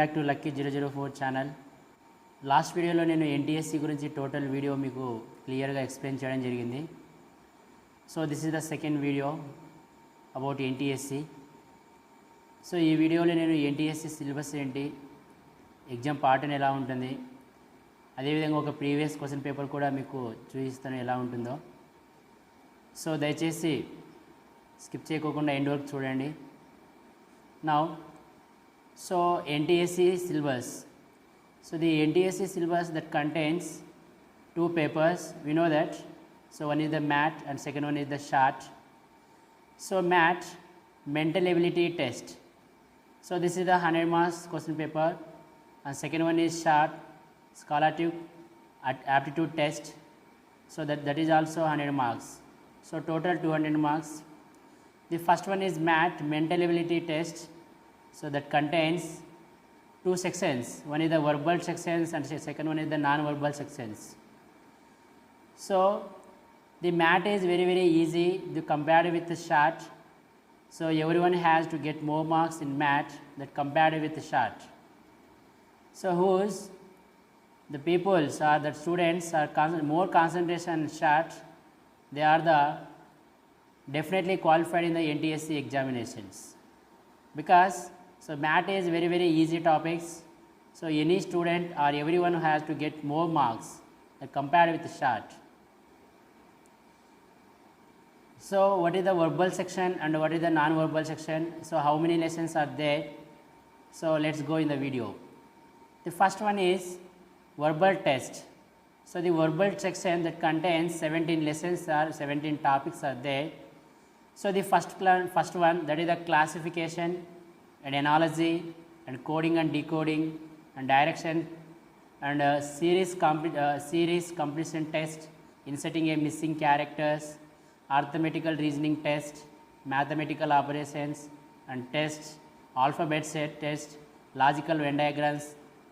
Back to lucky 004 channel. Last వీడియోలో నేను NTSC గురించి టోటల్ వీడియో మీకు క్లియర్గా ఎక్స్ప్లెయిన్ చేయడం జరిగింది. So this is the second video about NTSC. So ఈ వీడియోలో నేను ఎన్టీఎస్సి సిలబస్ ఏంటి, ఎగ్జామ్ ప్యాటర్న్ ఎలా ఉంటుంది, అదేవిధంగా ఒక ప్రీవియస్ క్వశ్చన్ పేపర్ కూడా మీకు చూపిస్తాను ఎలా ఉంటుందో. సో దయచేసి స్కిప్ చేయకోకుండా ఎండ్ వరకు చూడండి. Now so NTSC syllabus. So the NTSC syllabus that contains two papers, we know that. So one is the math and second one is the short. So math, mental ability test. So this is the 100 marks question paper, and second one is short scholarship aptitude test. So that is also 100 marks. So total 200 marks. The first one is math mental ability test. So that contains two sections. One is the verbal sections and second one is the non-verbal sections. So the math is very easy compared with the short. So everyone has to get more marks in math that compared with the short. So whose the peoples or the students are more concentration in short, they are the definitely qualified in the NTSC examinations, because so math is very easy topics. So any student or everyone has to get more marks compared with the short. So what is the verbal section and what is the non-verbal section? So how many lessons are there? So let's go in the video. The first one is verbal test. So the verbal section that contains 17 lessons or 17 topics are there. So the first one, that is the classification and analogy and coding and decoding and direction and series completion test, inserting a missing characters, arithmetical reasoning test, mathematical operations and tests, alphabet set test, logical Venn diagrams,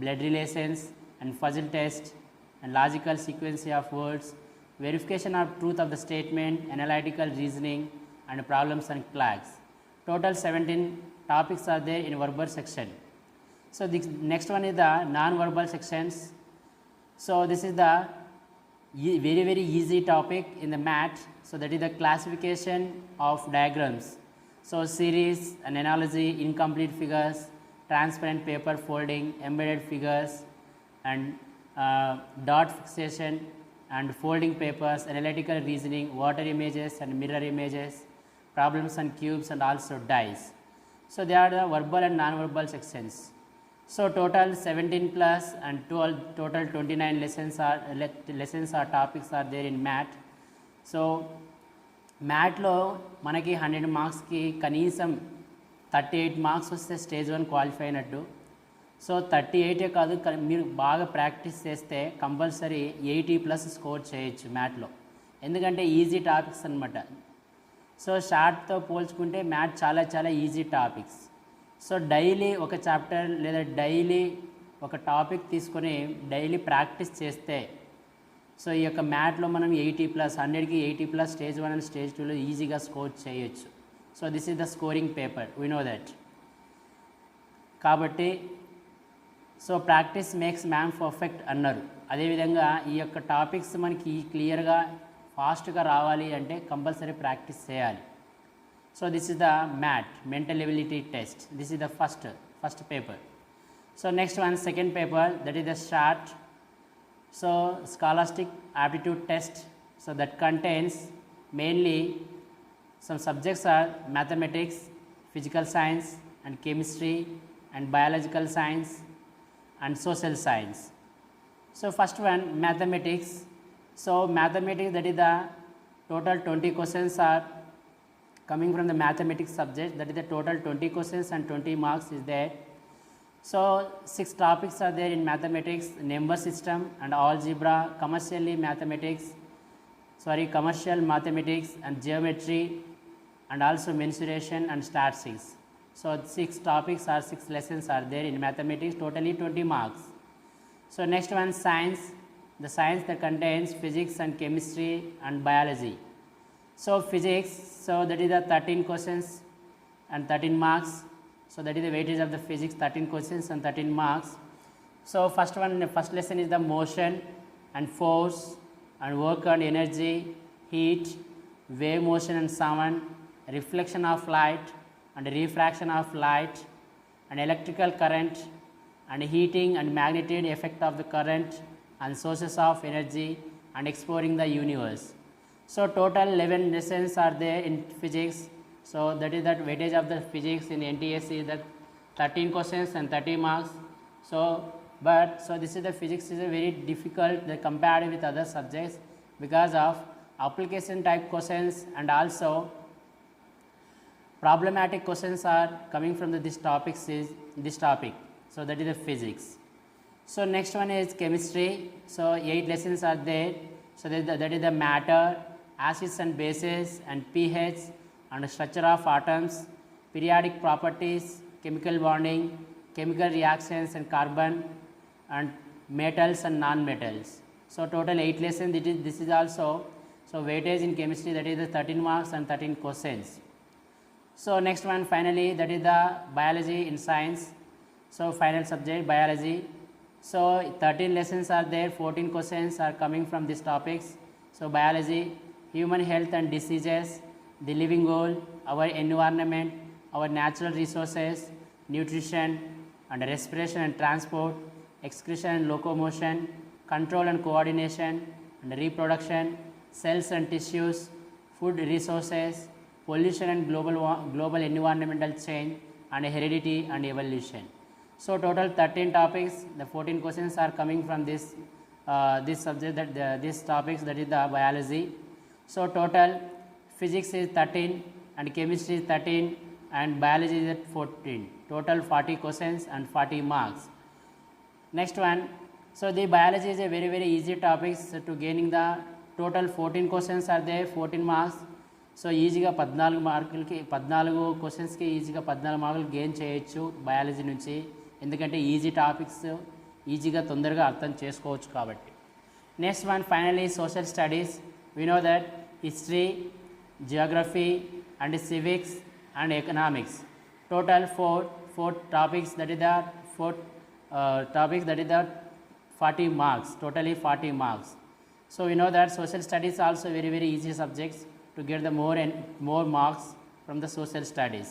blood relations and puzzle test, and logical sequence of words, verification of truth of the statement, analytical reasoning and problems and flags. Total 17 topics are there in verbal section. So the next one is the non-verbal sections. So this is the very easy topic in the math. So that is the classification of diagrams. So series and analogy, incomplete figures, transparent paper folding, embedded figures and dot fixation and folding papers, analytical reasoning, water images and mirror images, problems and cubes and also dice. So they are the verbal and non-verbal sections. So total 17 plus and total 29 lessons or topics are there in math. So math lo manaki 100 marks ki kanisam 38 marks వస్తే stage 1 qualify అయినట్టు. So 38 కాదు, మీరు బాగా practice చేస్తే compulsory 80+ score చేయొచ్చు మ్యాథ్లో, ఎందుకంటే easy topics అనమాట. So షార్ట్తో పోల్చుకుంటే మ్యాథ్ చాలా ఈజీ టాపిక్స్. సో డైలీ ఒక చాప్టర్ లేదా డైలీ ఒక టాపిక్ తీసుకొని డైలీ ప్రాక్టీస్ చేస్తే సో ఈ యొక్క మ్యాథ్లో మనం 80+, 100కి 80+ స్టేజ్ 1 అండ్ స్టేజ్ 2లో ఈజీగా స్కోర్ చేయొచ్చు. So this is the scoring paper, we know that. కాబట్టి so practice makes man perfect అన్నారు. అదేవిధంగా ఈ యొక్క టాపిక్స్ మనకి క్లియర్గా ఫాస్ట్గా రావాలి అంటే కంపల్సరీ ప్రాక్టీస్ చేయాలి. So this is the math mental ability test. This is the first paper. So next one second paper, that is the short so scholastic aptitude test. So that contains mainly some subjects are mathematics, physical science and chemistry and biological science and social science. So first one, mathematics. So mathematics, that is the total 20 questions are coming from the mathematics subject. That is the total 20 questions and 20 marks is there. So 6 topics are there in mathematics: number system and algebra, commercial mathematics and geometry and also mensuration and statistics. So 6 topics or 6 lessons are there in mathematics, totally 20 marks. So next one, science. The science that contains physics and chemistry and biology. So physics, so that is the 13 questions and 13 marks. So that is the weightage of the physics, 13 questions and 13 marks. So first lesson is the motion and force and work and energy, heat, wave motion and sound, reflection of light and refraction of light, and electrical current and heating and magnitude effect of the current and sources of energy and exploring the universe. So total 11 lessons are there in physics. So that is that weightage of the physics in NTSC is that 13 questions and 30 marks. So this is the physics is a very difficult compared with other subjects because of application type questions and also problematic questions are coming from this topic. So that is the physics. So next one is chemistry. So 8 lessons are there. So that is the matter, acids and bases and pH and structure of atoms, periodic properties, chemical bonding, chemical reactions and carbon, and metals and non-metals. So total 8 lessons. This is also so weightage in chemistry, that is the 13 marks and 13 questions. So next one finally, that is the biology in science. So final subject biology. So 13 lessons are there, 14 questions are coming from these topics. So biology, human health and diseases, the living world, our environment, our natural resources, nutrition and respiration and transport, excretion and locomotion, control and coordination and reproduction, cells and tissues, food resources, pollution and global environmental change, and heredity and evolution. So total 13 topics, the 14 questions are coming from this subject, these topics, that is the biology. So total physics is 13 and chemistry is 13 and biology is at 14. Total 40 questions and 40 marks. Next one, so the biology is a very easy topic. So to gaining the total 14 questions are there, 14 marks. So ఈజీగా 14 మార్కులకి 14 క్వశ్చన్స్కి ఈజీగా 14 మార్కులు gain చేయొచ్చు biology నుంచి, ఎందుకంటే easy topics ఈజీగా తొందరగా అర్థం చేసుకోవచ్చు కాబట్టి. Next one finally social studies. We know that history, geography and civics and economics. Total four topics, that is the 4 topics, that is the 40 marks, totally 40 marks. So we know that social studies also very easy subjects to get the more marks from the social studies.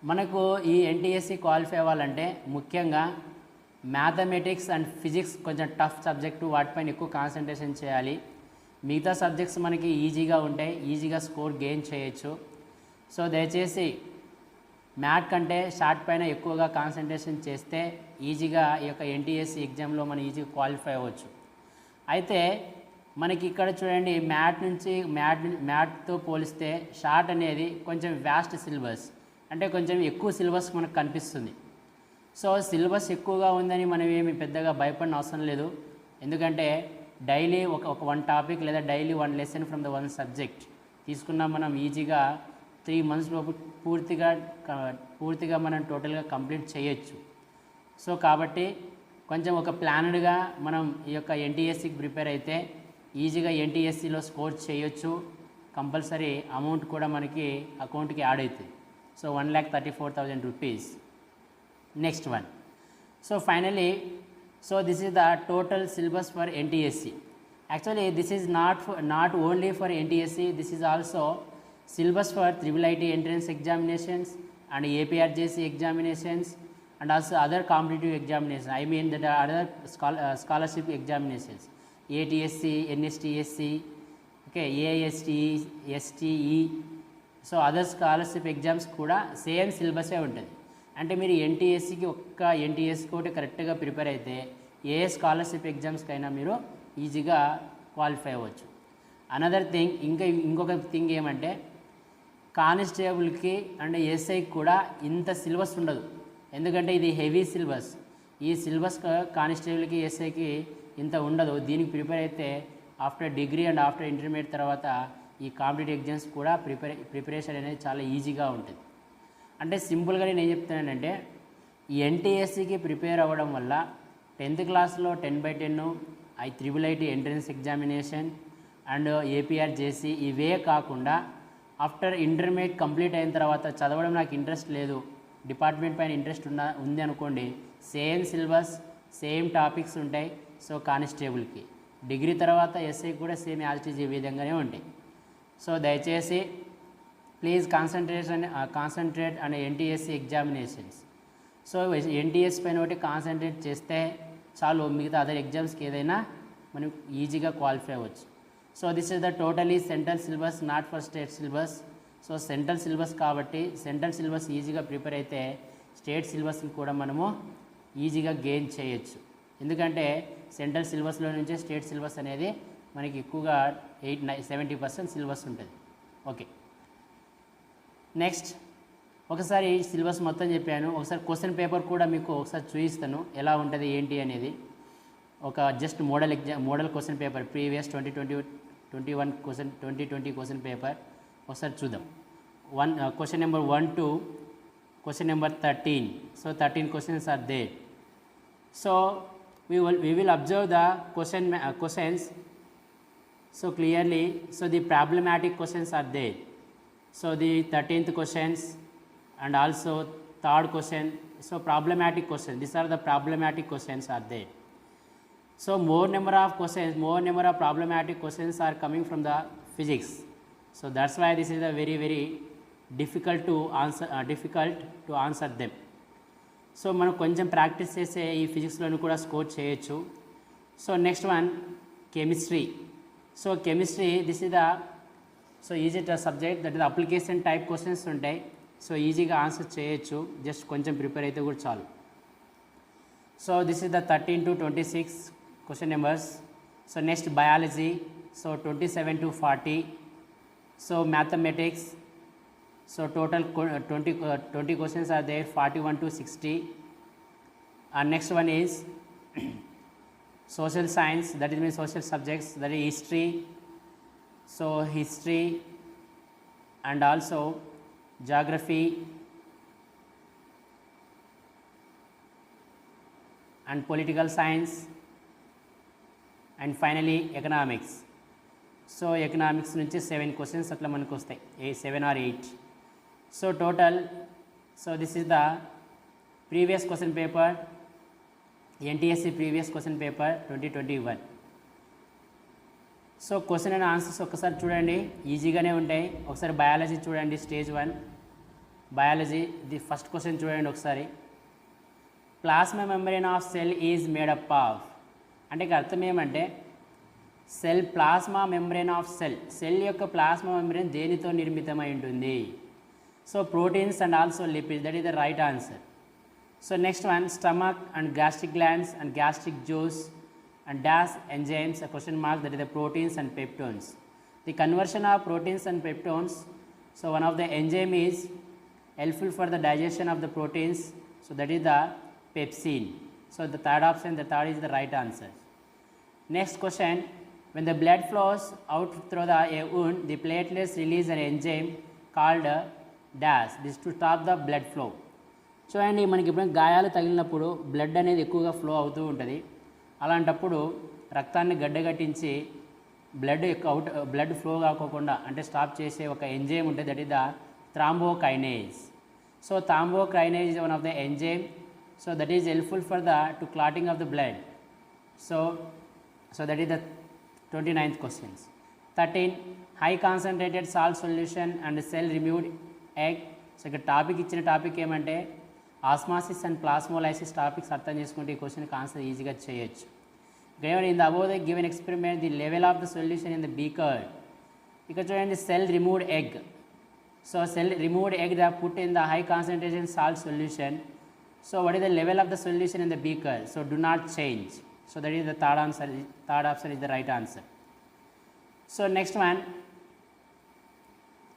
మనకు ఈ NTSC qualify అవ్వాలంటే ముఖ్యంగా mathematics and physics కొంచెం tough subject, వాటిపైన ఎక్కువ concentration చేయాలి. మిగతా subjects మనకి ఈజీగా ఉంటాయి, ఈజీగా స్కోర్ గెయిన్ చేయొచ్చు. సో దయచేసి మ్యాథ్ కంటే షార్ట్ పైన ఎక్కువగా కాన్సన్ట్రేషన్ చేస్తే ఈజీగా ఈ యొక్క ఎన్టీఎస్సి ఎగ్జామ్లో మనం ఈజీగా క్వాలిఫై అవ్వచ్చు. అయితే మనకి ఇక్కడ చూడండి, మ్యాథ్తో పోలిస్తే షార్ట్ అనేది కొంచెం వ్యాస్ట్ సిలబస్, అంటే కొంచెం ఎక్కువ సిలబస్ మనకు కనిపిస్తుంది. సో సిలబస్ ఎక్కువగా ఉందని మనం ఏమి పెద్దగా భయపడిన అవసరం లేదు, ఎందుకంటే డైలీ ఒక 1 టాపిక్ లేదా daily 1 lesson from the 1 subject తీసుకున్నా మనం ఈజీగా 3 months లోపు పూర్తిగా మనం టోటల్గా కంప్లీట్ చేయొచ్చు. సో కాబట్టి కొంచెం ఒక ప్లాన్డ్గా మనం ఈ యొక్క ఎన్టీఎస్సికి ప్రిపేర్ అయితే ఈజీగా ఎన్టీఎస్సిలో స్కోర్ చేయొచ్చు. కంపల్సరీ అమౌంట్ కూడా మనకి అకౌంట్కి యాడ్ అవుతుంది. So 1,34,000 rupees. Next one. So finally, so this is the total syllabus for NTSC. Actually this is not only for NTSC, this is also syllabus for IIIT entrance examinations and APRJC examinations and also other competitive examinations. I mean that other scholarship examinations, ATSC, NSTSC, okay, AISTE, STE. So other scholarship exams కూడా same సిలబసే ఉంటుంది. అంటే మీరు ఎన్టీఎస్సికి ఎన్టీఎస్కి ఒకటి కరెక్ట్గా prepare అయితే ఏ scholarship ఎగ్జామ్స్కైనా మీరు ఈజీగా qualify అవ్వచ్చు. అనదర్ థింగ్, ఇంకొక థింగ్ ఏమంటే కానిస్టేబుల్కి అండ్ ఎస్ఐకి కూడా ఇంత సిలబస్ ఉండదు, ఎందుకంటే ఇది హెవీ సిలబస్. ఈ సిలబస్ కానిస్టేబుల్కి ఎస్ఐకి ఇంత ఉండదు. దీనికి ప్రిపేర్ అయితే after degree and after intermediate తర్వాత ఈ కాంపిటేటివ్ ఎగ్జామ్స్ కూడా ప్రిపరేషన్ అనేది చాలా ఈజీగా ఉంటుంది. అంటే సింపుల్గా నేను ఏం చెప్తున్నానంటే, ఈ ఎన్టీఎస్సికి ప్రిపేర్ అవ్వడం వల్ల 10th క్లాస్లో 10/10, IIIT entrance examination and APRJC ఇవే కాకుండా ఆఫ్టర్ ఇంటర్మీడియట్ కంప్లీట్ అయిన తర్వాత చదవడం నాకు ఇంట్రెస్ట్ లేదు, డిపార్ట్మెంట్ పైన ఇంట్రెస్ట్ ఉంది అనుకోండి, సేమ్ సిలబస్ సేమ్ టాపిక్స్ ఉంటాయి. సో కానిస్టేబుల్కి డిగ్రీ తర్వాత ఎస్ఐకి కూడా సేమ్ యాజ్ ఇట్ ఈజ్ ఈ విధంగానే ఉంటాయి. సో దయచేసి please concentrate and NTSC examinations. So NTS పైన ఒకటి కాన్సన్ట్రేట్ చేస్తే చాలు, మిగతా అదర్ ఎగ్జామ్స్కి ఏదైనా మనం ఈజీగా క్వాలిఫై అవ్వచ్చు. So this is the totally central syllabus, not for state syllabus. So central syllabus కాబట్టి సెంట్రల్ సిలబస్ ఈజీగా ప్రిపేర్ అయితే స్టేట్ సిలబస్ని కూడా మనము ఈజీగా గెయిన్ చేయొచ్చు. ఎందుకంటే సెంట్రల్ సిలబస్లో నుంచే స్టేట్ సిలబస్ అనేది మనకి ఎక్కువగా 70% సిలబస్ ఉంటుంది. ఓకే, నెక్స్ట్ ఒకసారి సిలబస్ మొత్తం చెప్పాను. ఒకసారి క్వశ్చన్ పేపర్ కూడా మీకు ఒకసారి చూపిస్తాను ఎలా ఉంటుంది ఏంటి అనేది. ఒక just model question paper previous 2021 question 2020 question paper ఒకసారి చూద్దాం. Question number 1 to question number 13. So 13 questions are there. So we will observe the questions so clearly. So the problematic questions are there. So the 13th questions and also third question. So problematic questions, these are the problematic questions are there. So more number of problematic questions are coming from the physics. So that's why this is a very difficult to answer them. So మనం కొంచెం practice చేస్తే ఈ ఫిజిక్స్లోని కూడా score చేయొచ్చు. So next one chemistry. So chemistry this is the easy subject, that is application type questions ఉంటాయి. So ఈజీగా answer చేయొచ్చు, just కొంచెం ప్రిపేర్ అయితే కూడా చాలు. So this is the 13 to 26 question numbers. So next biology. So 27 to 40. So mathematics. So total 20 questions are there, 41 to 60. And next one is social science, that is means social subjects, that is history. So history and also geography and political science and finally economics. So economics నుంచి 7 questions అట్లా మనకు వస్తాయి, 7 or 8. So total, so this is the previous question paper, NTSC previous question paper 2021. So question and answers ఒకసారి చూడండి, ఈజీగానే ఉంటాయి. ఒకసారి biology చూడండి, stage 1 biology. The first question చూడండి ఒకసారి. Plasma membrane of cell is made up of, అంటే అర్థం ఏమంటే cell plasma membrane of cell యొక్క ప్లాస్మా మెంబ్రేన్ దేనితో నిర్మితమై ఉంటుంది? So proteins and also lipids, that is the right answer. So next one stomach and gastric glands and gastric juice and dash enzymes, a question mark, that is the proteins and peptones. The conversion of proteins and peptones, so one of the enzyme is helpful for the digestion of the proteins, so that is the pepsin. So the third is the right answer. Next question, when the blood flows out through a wound, the platelets release an enzyme called dash, this to stop the blood flow. చూడండి, మనకి ఎప్పుడైనా గాయాలు తగిలినప్పుడు blood అనేది ఎక్కువగా flow అవుతూ ఉంటుంది. అలాంటప్పుడు రక్తాన్ని గడ్డగట్టించి బ్లడ్ ఫ్లో కాకోకుండా అంటే స్టాప్ చేసే ఒక ఎంజైమ్ ఉంటుంది, that is the thrombokinase. So thrombokinase is one of the enzyme, so that is helpful for the to clotting of the blood. So that is the 29th questions. 13 high concentrated salt solution and cell removed egg. So ఇక్కడ ఇచ్చిన topic ఏమంటే osmosis and plasmolysis topics అర్థం చేసుకుంటే ఈ క్వశ్చన్కి answer ఈజీగా చేయొచ్చు. ఇక్కడ in the above the given experiment the level of the solution in the beaker. ఇక్కడ చూడండి cell removed egg. So cell removed egg the put in the high concentration salt solution. So what is the level of the solution in the beaker? So do not change. So that is the third option is the right answer. So next one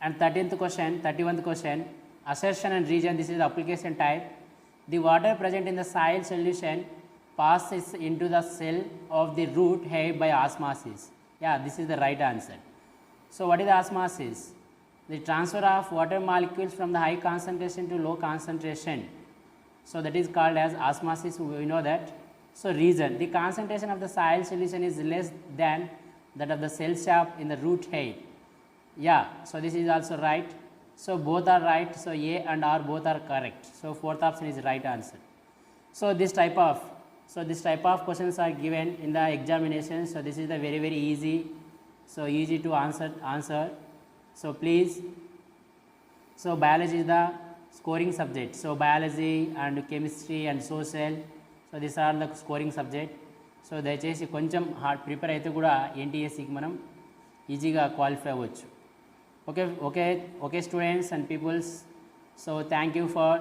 and 31st question, assertion and region, this is the application type. The water present in the soil solution passes into the cell of the root hair by osmosis. Yeah, this is the right answer. So what is the osmosis? The transfer of water molecules from the high concentration to low concentration. So that is called as osmosis, we know that. So region, the concentration of the soil solution is less than that of the cell shaft in the root hair. Yeah, so this is also right. So both are right. So A and R both are correct. So fourth option is right answer. So this type of questions are given in the examination. So this is the very easy. So easy to answer. So please. So biology is the scoring subject. So biology and chemistry and social. So these are the scoring subject. So దయచేసి కొంచెం hard prepare అయితే కూడా ఎన్టీఎస్సికి మనం ఈజీగా qualify అవ్వచ్చు. Okay students and peoples, so thank you for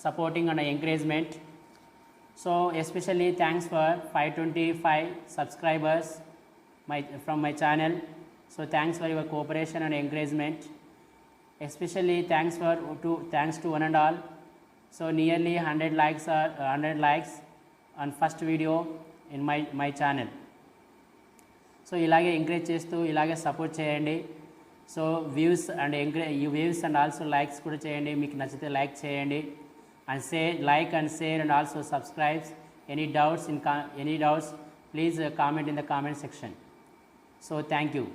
supporting and encouragement. So especially thanks for 525 subscribers from my channel. So thanks for your cooperation and encouragement. Especially thanks to one and all. So nearly 100 likes on first video in my channel. So ఇలాగే encourage చేస్తూ ఇలాగే support చేయండి. So views and also likes కూడా చేయండి. మీకు నచ్చితే like చేయండి and share and also subscribe. Any doubts please comment in the comment section. So thank you.